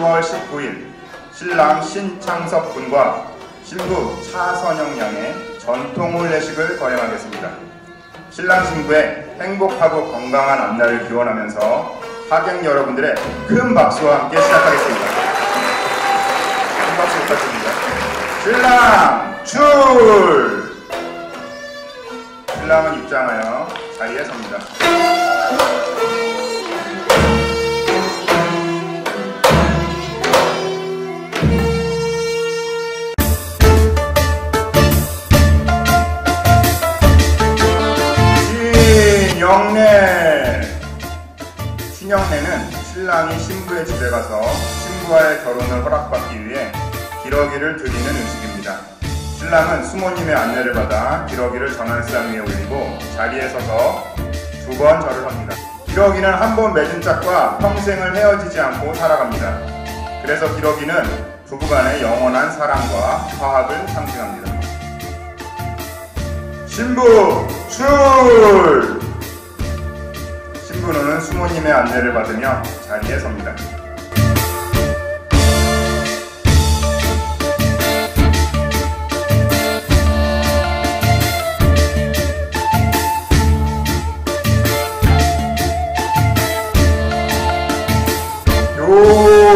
10월 19일 신랑 신창섭 군과 신부 차선영 양의 전통 혼례식을 거행하겠습니다. 신랑 신부의 행복하고 건강한 앞날을 기원하면서 하객 여러분들의 큰 박수와 함께 시작하겠습니다. 큰 박수 부탁드립니다. 신랑 출! 신랑은 입장하여 자리에 섭니다. 신영례는 신랑이 신부의 집에 가서 신부와의 결혼을 허락받기 위해 기러기를 드리는 의식입니다. 신랑은 수모님의 안내를 받아 기러기를 전환상 위에 올리고 자리에 서서 2번 절을 합니다. 기러기는 한 번 맺은 짝과 평생을 헤어지지 않고 살아갑니다. 그래서 기러기는 부부간의 영원한 사랑과 화합을 상징합니다. 신부 출! 신부는 수모님의 안내를 받으며 자리에 섭니다.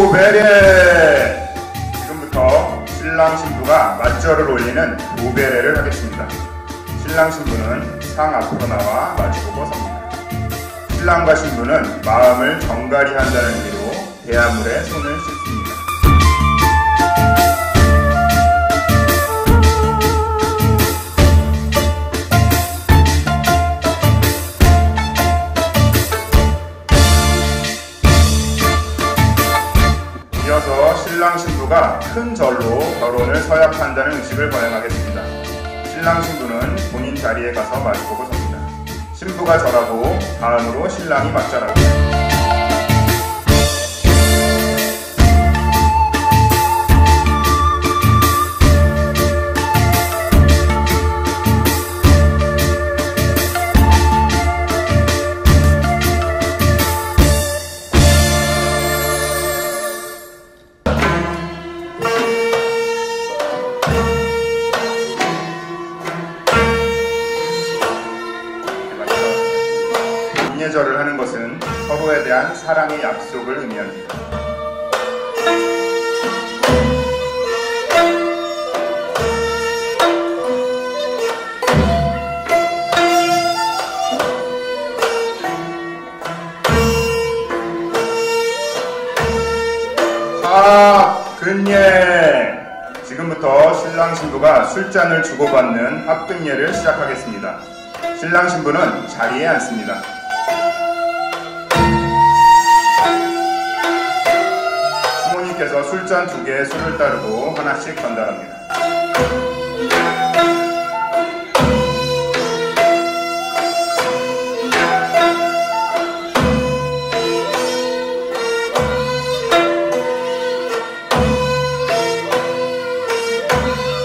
요배례! 지금부터 신랑 신부가 맞절을 올리는 요배례를 하겠습니다. 신랑 신부는 상 앞으로 나와 마주보고 섭니다. 신랑과 신부는 마음을 정갈히 한다는 의미로 대야물에 손을 씻습니다. 이어서 신랑 신부가 큰 절로 결혼을 서약한다는 의식을 거행하겠습니다. 신랑 신부는 본인 자리에 가서 마주보고 섭니다. 신부가 절하고 다음으로 신랑이 맞절합니다. 인예절을 하는 것은 서로에 대한 사랑의 약속을 의미합니다. 합근예! 지금부터 신랑 신부가 술잔을 주고받는 합근예를 시작하겠습니다. 신랑 신부는 자리에 앉습니다. 수모님께서 술잔 2개의 술을 따르고 하나씩 전달합니다.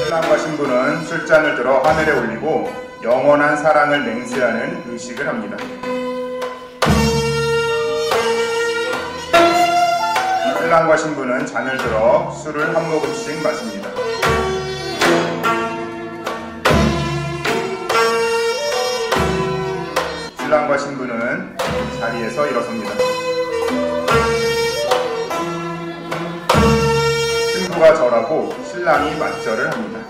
신랑과 신부는 술잔을 들어 하늘에 올리고 영원한 사랑을 맹세하는 의식을 합니다. 신랑과 신부는 잔을 들어 술을 한 모금씩 마십니다. 신랑과 신부는 자리에서 일어섭니다. 신부가 절하고 신랑이 맞절을 합니다.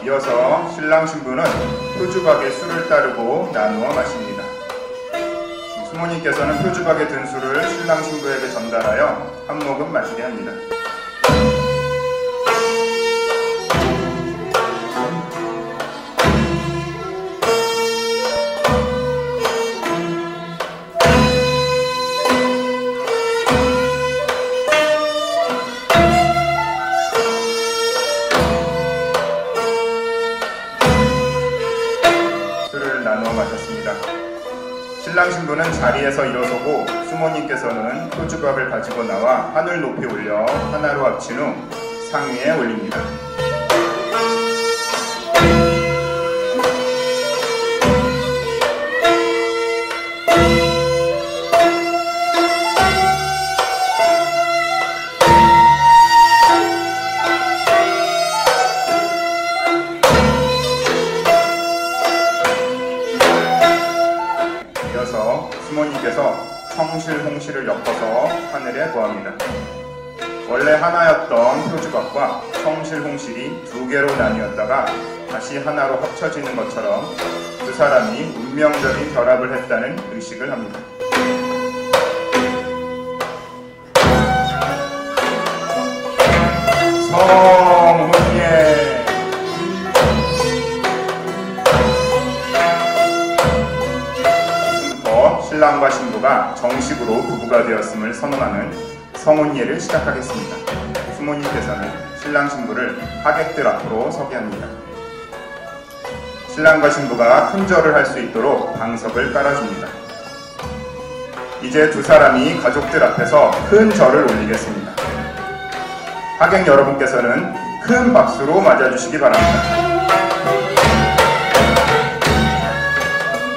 이어서 신랑 신부는 표주박에 술을 따르고 나누어 마십니다. 수모님께서는 표주박에 든 술을 신랑 신부에게 전달하여 한 모금 마시게 합니다. 나누어 마셨습니다. 신랑 신부는 자리에서 일어서고 수모님께서는 표주박을 가지고 나와 하늘 높이 올려 하나로 합친 후 상위에 올립니다. 이어서 수모님께서 청실홍실을 엮어서 하늘에 부합니다. 원래 하나였던 표주박과 청실홍실이 두 개로 나뉘었다가 다시 하나로 합쳐지는 것처럼 두 사람이 운명적인 결합을 했다는 의식을 합니다. 성훈예. 신랑과 신부가 정식으로 부부가 되었음을 선언하는 성혼예를 시작하겠습니다. 수모님께서는 신랑 신부를 하객들 앞으로 서게 합니다. 신랑과 신부가 큰 절을 할 수 있도록 방석을 깔아줍니다. 이제 두 사람이 가족들 앞에서 큰 절을 올리겠습니다. 하객 여러분께서는 큰 박수로 맞아주시기 바랍니다.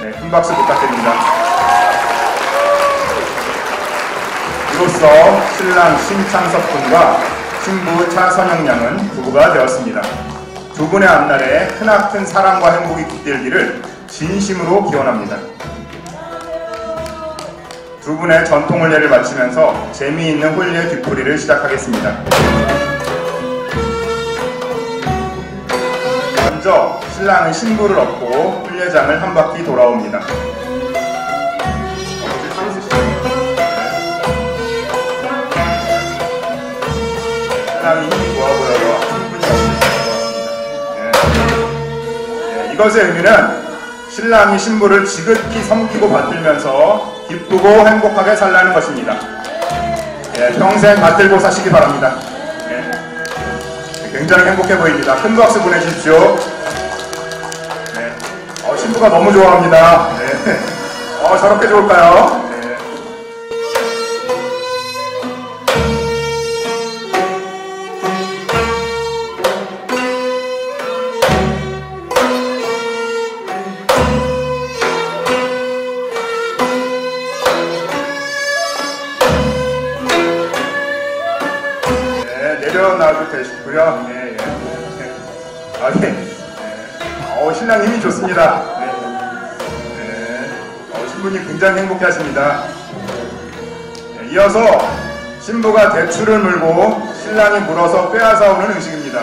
네, 큰 박수 부탁드립니다. 이로써 신랑 신창섭 군과 신부 차선영 양은 부부가 되었습니다. 두 분의 앞날에 크나큰 사랑과 행복이 깃들기를 진심으로 기원합니다. 두 분의 전통 혼례를 마치면서 재미있는 혼례 뒤풀이를 시작하겠습니다. 먼저 신랑은 신부를 업고 혼례장을 한 바퀴 돌아옵니다. 신랑이 힘이 좋아 보여서 충분히 없을 것 같습니다. 이것의 의미는 신랑이 신부를 지극히 섬기고 받들면서 기쁘고 행복하게 살라는 것입니다. 평생 받들고 사시기 바랍니다. 굉장히 행복해 보입니다. 큰 박수 보내주십시오. 신부가 너무 좋아합니다. 저렇게 좋을까요? 내려놔도 되시고요. 신랑 힘이 좋습니다. 신부님 굉장히 행복해 하십니다. 이어서 신부가 대추를 물고 신랑이 물어서 빼앗아 오는 의식입니다.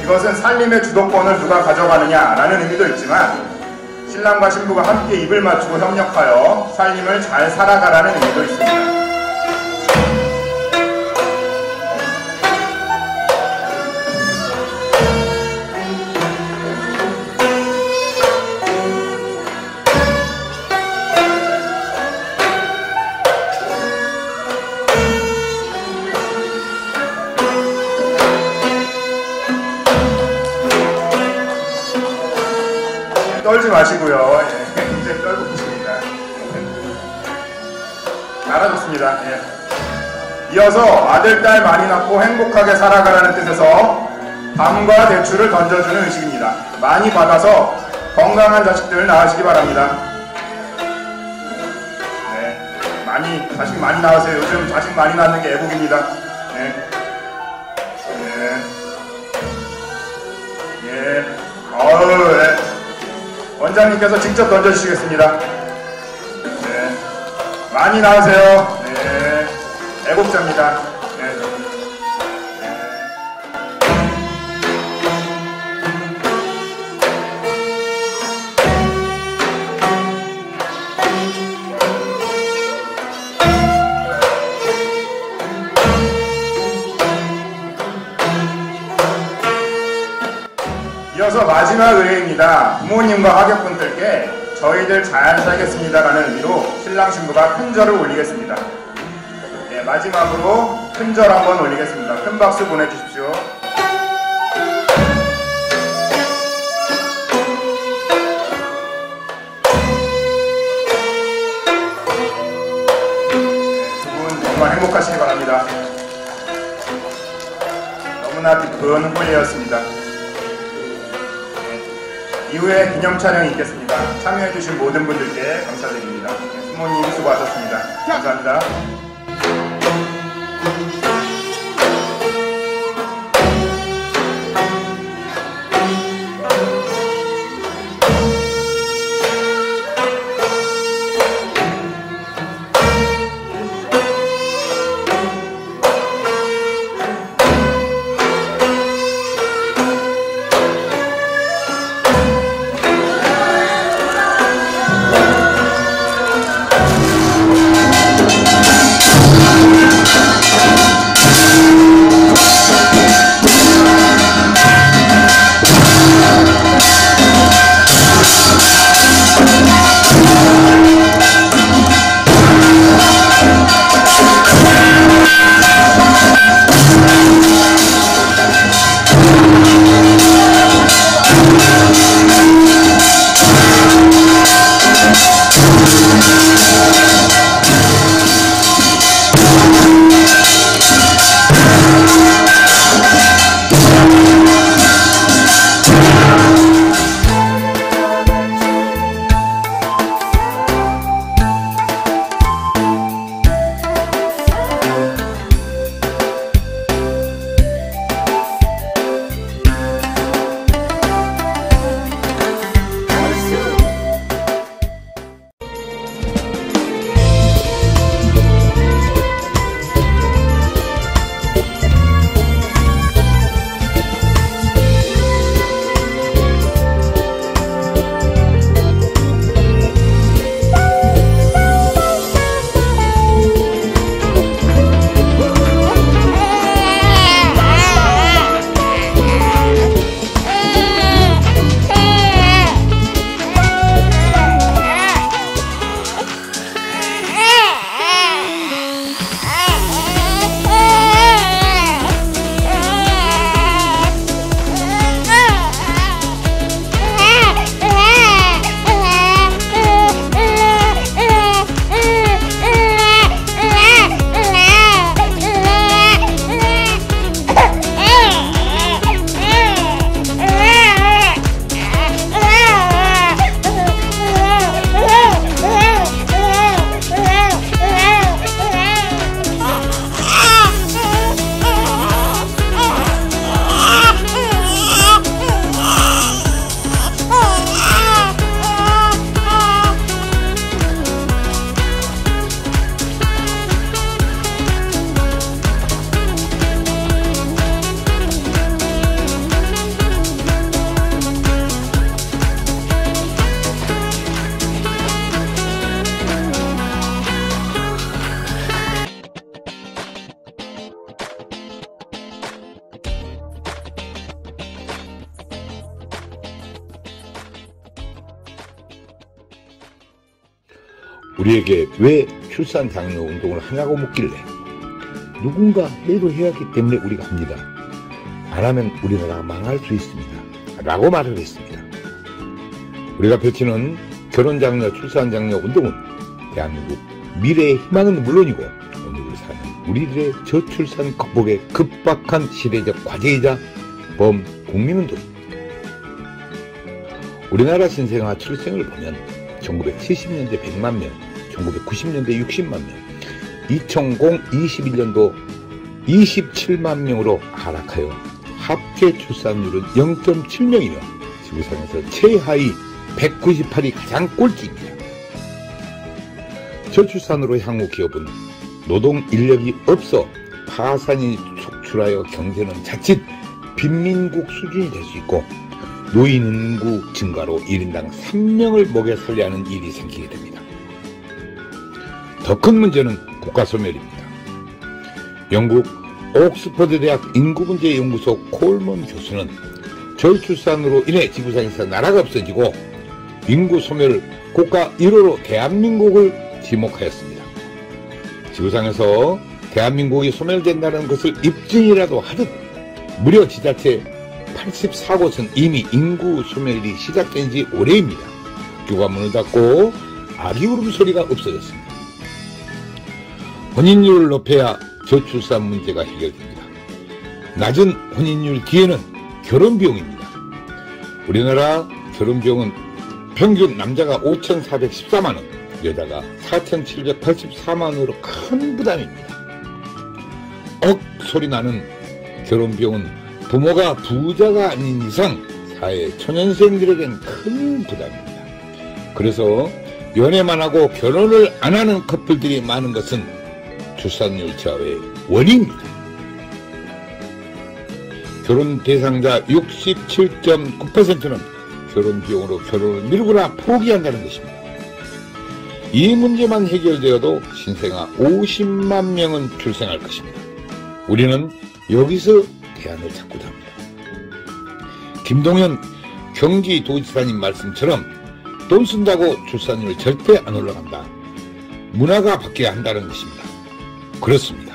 이것은 살림의 주도권을 누가 가져가느냐라는 의미도 있지만 신랑과 신부가 함께 입을 맞추고 협력하여 살림을 잘 살아가라는 의미도 있습니다. 떨지 마시고요. 굉장히 떨고 있습니다. 알아줬습니다. 이어서 아들, 딸 많이 낳고 행복하게 살아가라는 뜻에서 밤과 대추를 던져주는 의식입니다. 많이 받아서 건강한 자식들을 낳으시기 바랍니다. 자식 많이 낳으세요. 요즘 자식 많이 낳는 게 애국입니다. 원장님께서 직접 던져주시겠습니다. 많이 나으세요. 애국자입니다. 이어서 마지막 의례입니다. 부모님과 하객분들께 저희들 잘 살겠습니다라는 의미로 신랑 신부가 큰 절을 올리겠습니다. 마지막으로 큰 절 한번 올리겠습니다. 큰 박수 보내주십시오. 너무나 기쁜 홀례였습니다. 이후에 기념 촬영이 있겠습니다. 참여해주신 모든 분들께 감사드립니다. 수모님 수고하셨습니다. 감사합니다. 우리에게 왜 출산 장려 운동을 하냐고 묻길래 누군가 해도 해야 하기 때문에 우리가 합니다. 안 하면 우리나라가 망할 수 있습니다. 라고 말을 했습니다. 우리가 펼치는 결혼장려, 출산장려 운동은 대한민국 미래의 희망은 물론이고 오늘 사는 우리들의 저출산 극복에 급박한 시대적 과제이자 범국민운동입니다. 우리나라 신생아 출생을 보면 1970년대 100만 명, 1990년대 60만 명, 2021년도 27만 명으로 하락하여 합계 출산율은 0.7명이며 지구상에서 최하위 198이 가장 꼴찌입니다. 저출산으로 향후 기업은 노동 인력이 없어 파산이 속출하여 경제는 자칫 빈민국 수준이 될 수 있고 노인 인구 증가로 1인당 3명을 먹여 살려야 하는 일이 생기게 됩니다. 더 큰 문제는 국가소멸입니다. 영국 옥스퍼드 대학 인구문제연구소 콜먼 교수는 저출산으로 인해 지구상에서 나라가 없어지고 인구소멸 국가 1호로 대한민국을 지목하였습니다. 지구상에서 대한민국이 소멸된다는 것을 입증이라도 하듯 무려 지자체 84곳은 이미 인구 소멸이 시작된 지 오래입니다. 학교가 문을 닫고 아기 울음소리가 없어졌습니다. 혼인율을 높여야 저출산 문제가 해결됩니다. 낮은 혼인율 뒤에는 결혼비용입니다. 우리나라 결혼비용은 평균 남자가 5,414만원, 여자가 4,784만원으로 큰 부담입니다. 소리 나는 결혼비용은 부모가 부자가 아닌 이상 사회 초년생들에겐 큰 부담입니다. 그래서 연애만 하고 결혼을 안 하는 커플들이 많은 것은 출산율 저하의 원인입니다. 결혼 대상자 67.9%는 결혼 비용으로 결혼을 미루거나 포기한다는 것입니다. 이 문제만 해결되어도 신생아 50만 명은 출생할 것입니다. 우리는 여기서 대안을 찾고자 합니다. 김동연 경기도지사님 말씀처럼 돈 쓴다고 출산율 절대 안 올라간다. 문화가 바뀌어야 한다는 것입니다. 그렇습니다.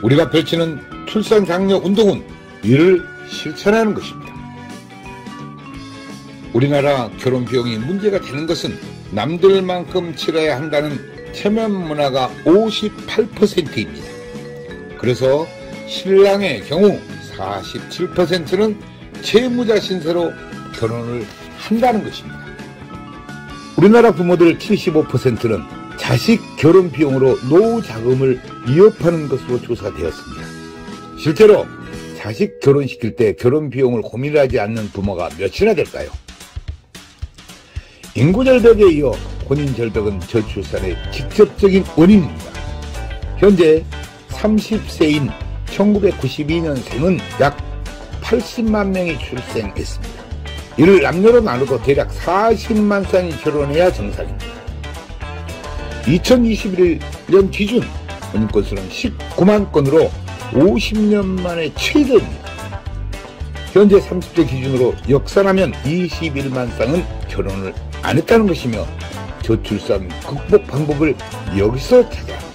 우리가 펼치는 출산 장려 운동은 이를 실천하는 것입니다. 우리나라 결혼 비용이 문제가 되는 것은 남들만큼 치러야 한다는 체면 문화가 58%입니다. 그래서 신랑의 경우 47%는 채무자 신세로 결혼을 한다는 것입니다. 우리나라 부모들 75%는 자식 결혼 비용으로 노후 자금을 위협하는 것으로 조사되었습니다. 실제로 자식 결혼시킬 때 결혼 비용을 고민하지 않는 부모가 몇이나 될까요? 인구 절벽에 이어 혼인 절벽은 저출산의 직접적인 원인입니다. 현재 30세인 1992년생은 약 80만 명이 출생했습니다. 이를 남녀로 나누고 대략 40만 쌍이 결혼해야 정상입니다. 2021년 기준 혼인 건수는 19만 건으로 50년 만에 최저입니다. 현재 30세 기준으로 역산하면 21만 쌍은 결혼을 안 했다는 것이며 저출산 극복 방법을 여기서 찾아야 합니다.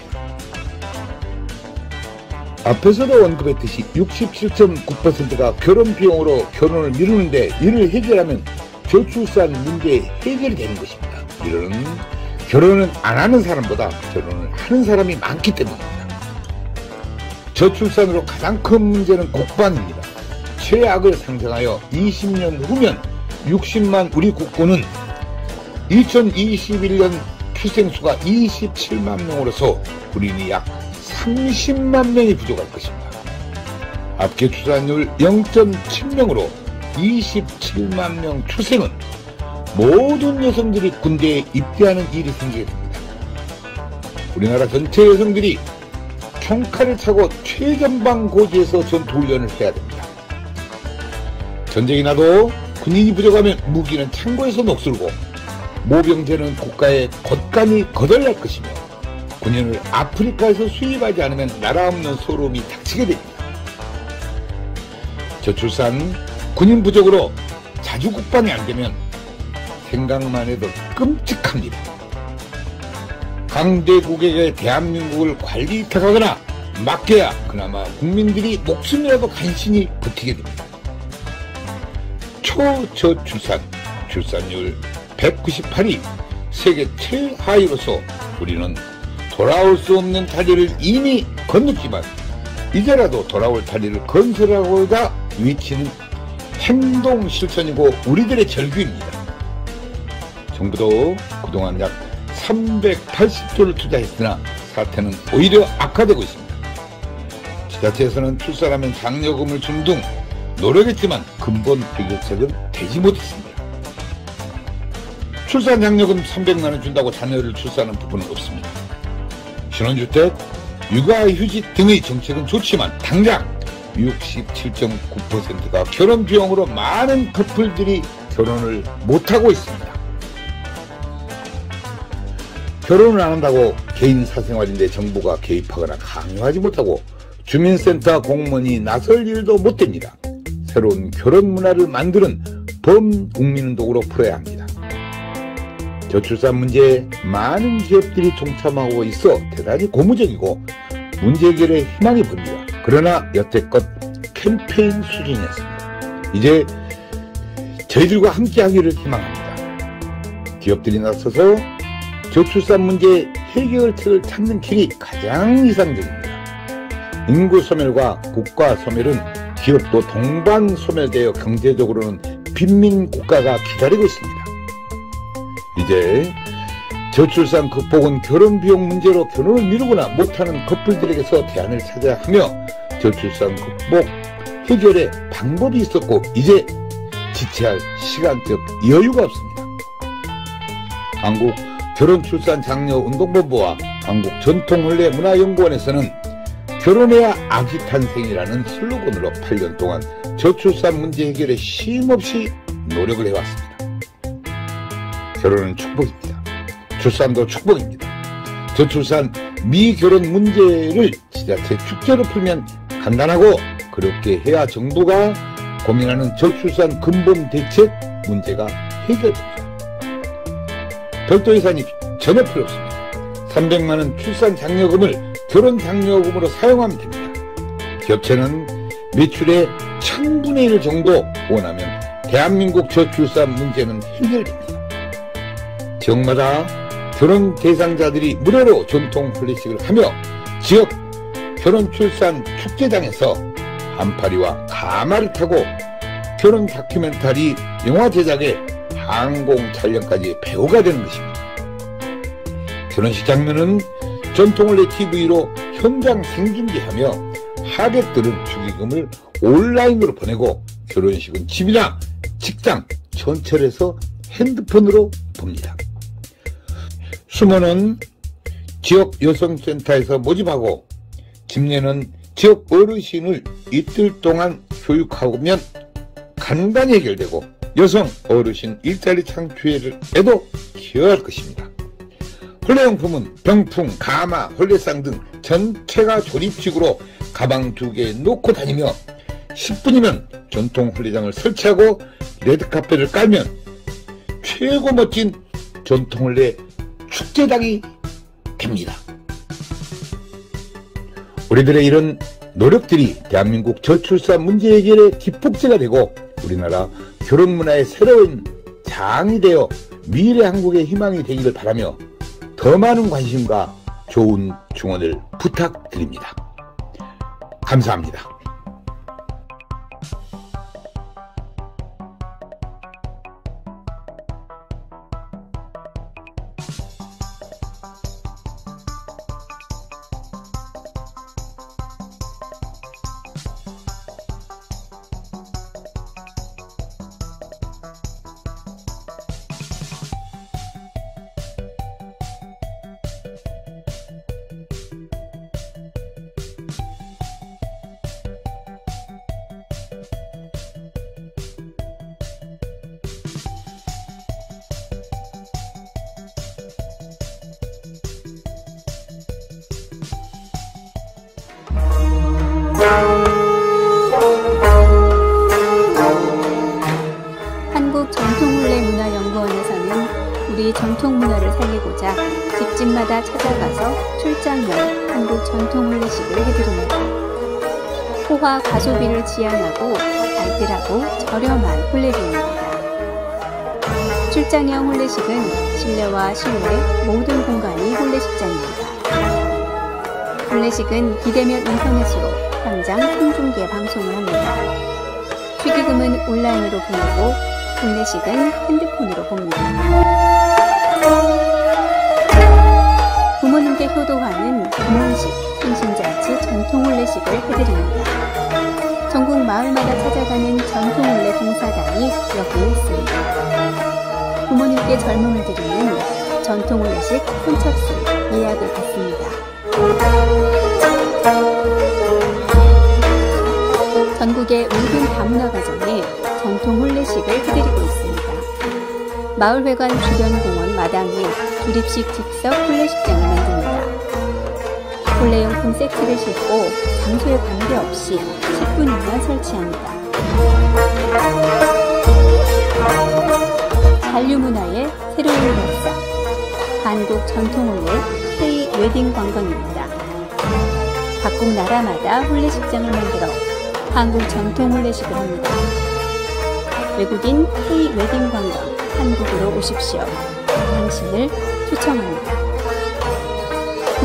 앞에서도 언급했듯이 67.9%가 결혼 비용으로 결혼을 미루는데 이를 해결하면 저출산 문제 해결이 되는 것입니다. 이는 결혼은 안 하는 사람보다 결혼을 하는 사람이 많기 때문입니다. 저출산으로 가장 큰 문제는 국방입니다. 최악을 상정하여 20년 후면 60만 우리 국군은 2021년 출생수가 27만 명으로서 군인이 약 30만 명이 부족할 것입니다. 합계 출산율 0.7명으로 27만 명 출생은 모든 여성들이 군대에 입대하는 일이 생기게 됩니다. 우리나라 전체 여성들이 총칼을 차고 최전방 고지에서 전투훈련을 해야 됩니다. 전쟁이 나도 군인이 부족하면 무기는 창고에서 녹슬고 모병제는 국가에 곶감이 거덜날 것이며 군인을 아프리카에서 수입하지 않으면 나라 없는 소름이 닥치게 됩니다. 저출산, 군인 부족으로 자주 국방이 안 되면 생각만 해도 끔찍합니다. 강대국에게 대한민국을 관리 위탁하거나 맡겨야 그나마 국민들이 목숨이라도 간신히 버티게 됩니다. 초저출산, 출산율 198위, 세계 최하위로서 우리는 돌아올 수 없는 다리를 이미 건넜지만 이제라도 돌아올 다리를 건설하고자 외치는 행동 실천이고 우리들의 절규입니다. 정부도 그동안 약 380조를 투자했으나 사태는 오히려 악화되고 있습니다. 지자체에서는 출산하면 장려금을 준 등 노력했지만 근본 해결책은 되지 못했습니다. 출산 장려금 300만원 준다고 자녀를 출산하는 부분은 없습니다. 신혼주택, 육아휴직 등의 정책은 좋지만 당장 67.9%가 결혼 비용으로 많은 커플들이 결혼을 못하고 있습니다. 결혼을 안 한다고 개인 사생활인데 정부가 개입하거나 강요하지 못하고 주민센터 공무원이 나설 일도 못 됩니다. 새로운 결혼 문화를 만드는 범국민운동으로 풀어야 합니다. 저출산 문제에 많은 기업들이 동참하고 있어 대단히 고무적이고 문제 해결에 희망이 보입니다. 그러나 여태껏 캠페인 수준이었습니다. 이제 저희들과 함께하기를 희망합니다. 기업들이 나서서 저출산 문제 해결책을 찾는 길이 가장 이상적입니다. 인구 소멸과 국가 소멸은 기업도 동반 소멸되어 경제적으로는 빈민 국가가 기다리고 있습니다. 이제 저출산 극복은 결혼 비용 문제로 결혼을 미루거나 못하는 커플들에게서 대안을 찾아야 하며, 저출산 극복 해결의 방법이 있었고 이제 지체할 시간적 여유가 없습니다. 한국 결혼출산장려운동본부와 한국전통혼례문화연구원에서는 결혼해야 아기 탄생이라는 슬로건으로 8년 동안 저출산 문제 해결에 쉼없이 노력을 해왔습니다. 결혼은 축복입니다. 출산도 축복입니다. 저출산 미결혼 문제를 지자체 축제로 풀면 간단하고 그렇게 해야 정부가 고민하는 저출산 근본 대책 문제가 해결됩니다. 별도 예산이 전혀 필요 없습니다. 300만원 출산 장려금을 결혼 장려금으로 사용하면 됩니다. 기업체는 매출의 1000분의 1 정도 원하면 대한민국 저출산 문제는 해결됩니다. 지역마다 결혼 대상자들이 무료로 전통 혼례식을 하며 지역 결혼 출산 축제장에서 한파리와 가마를 타고 결혼 다큐멘터리 영화 제작에 항공 촬영까지 배우가 되는 것입니다. 결혼식 장면은 전통혼례 TV로 현장 생중계하며 하객들은 축의금을 온라인으로 보내고 결혼식은 집이나 직장, 전철에서 핸드폰으로 봅니다. 수모는 지역 여성센터에서 모집하고 집례는 지역 어르신을 이틀 동안 교육하면 간단히 해결되고 여성 어르신 일자리 창출에도 기여할 것입니다. 혼례용품은 병풍, 가마, 혼례상 등 전체가 조립식으로 가방 2개 놓고 다니며 10분이면 전통 혼례장을 설치하고 레드카펫을 깔면 최고 멋진 전통 혼례 축제장이 됩니다. 우리들의 이런 노력들이 대한민국 저출산 문제 해결의 뒷북제가 되고 우리나라 결혼 문화의 새로운 장이 되어 미래 한국의 희망이 되기를 바라며 더 많은 관심과 좋은 증언을 부탁드립니다. 감사합니다. 한국전통혼례문화연구원에서는 우리 전통문화를 살리고자 집집마다 찾아가서 출장용 한국전통혼례식을 해드립니다. 호화 과소비를 지향하고 알뜰하고 저렴한 혼례비입니다. 출장형 혼례식은 실내와 실외 모든 공간이 혼례식장입니다. 혼례식은 비대면 인터넷으로 현장 생중계 방송을 합니다. 축의금은 온라인으로 보내고 혼례식은 핸드폰으로 봅니다. 부모님께 효도하는 부모식, 생신잔치 전통혼례식을 해드립니다. 전국 마을마다 찾아가는 전통혼례 봉사단이 여기 있습니다. 부모님께 젊음을 드리는 전통혼례식 선착순 예약을 받습니다. 전국의 모든 다문화 가정에 전통 혼례식을 해드리고 있습니다. 마을회관 주변 공원 마당에 조립식 즉석 혼례식장을 만듭니다. 혼례용품 세트를 싣고 장소에 관계없이 10분이면 설치합니다. 한류문화의 새로운 역사, 한국 전통혼례 K-웨딩 관광입니다. 각국 나라마다 혼례식장을 만들어 한국 전통 혼례식을 합니다. 외국인 K-웨딩 관광 한국으로 오십시오. 당신을 초청합니다.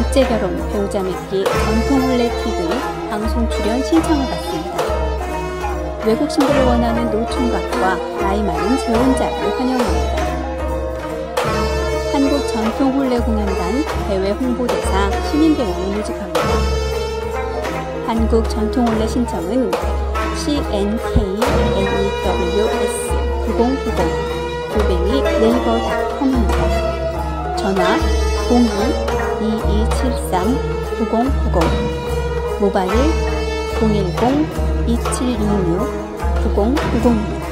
국제결혼 배우자 맺기 전통혼례 TV 방송 출연 신청을 받습니다. 외국 신부를 원하는 노총각과 나이 많은 재혼자를 환영합니다. 한국전통혼례공연단 대외 홍보대사 신인배우를 모집합니다. 한국전통혼례 신청은 cnknews9090@네이버.com입니다. 전화 02-2273-9090, 모바일 010-2726-9090입니다.